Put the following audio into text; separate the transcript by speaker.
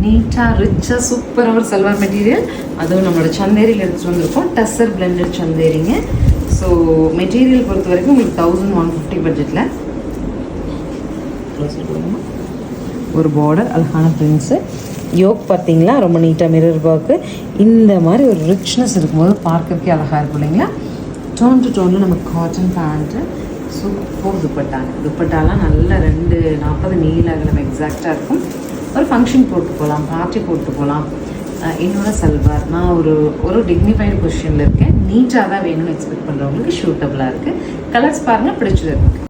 Speaker 1: நீட்டாக ரிச்சாக சூப்பராக ஒரு சல்வார் மெட்டீரியல். அதுவும் நம்மளோட சந்தேரியில் எடுத்துகிட்டு வந்திருக்கோம். டஸ்ஸர் பிளெண்டட் சந்தேரிங்க. ஸோ மெட்டீரியல் பொறுத்த வரைக்கும் உங்களுக்கு 1150 பட்ஜெட்டில். ஒரு பார்டர், அழகான பிரிண்ட்ஸு. யோக் பார்த்தீங்களா, ரொம்ப நீட்டாக மிரர் ஒர்க்கு. இந்த மாதிரி ஒரு ரிச்னஸ் இருக்கும்போது பார்க்கறதுக்கே அழகாக இருக்கும் இல்லைங்களா. டோன் டு டோனில் நமக்கு காட்டன் பேண்ட்டு, சூப்பர் துப்பட்டாலாம் நல்லா 240 நீல அகலம் எக்ஸாக்டாக இருக்கும். ஒரு ஃபங்க்ஷன் போட்டு போகலாம், பார்ட்டி போட்டு போகலாம். என்னோட சல்வார் நான் ஒரு டிக்னிஃபைடு பொசிஷனில் இருக்கேன். நீட்டாக தான் வேணும்னு எக்ஸ்பெக்ட் பண்ணுறவங்களுக்கு ஷூட்டபுளாக இருக்குது. கலர்ஸ் பாருங்கள், பிடிச்சது இருக்குது.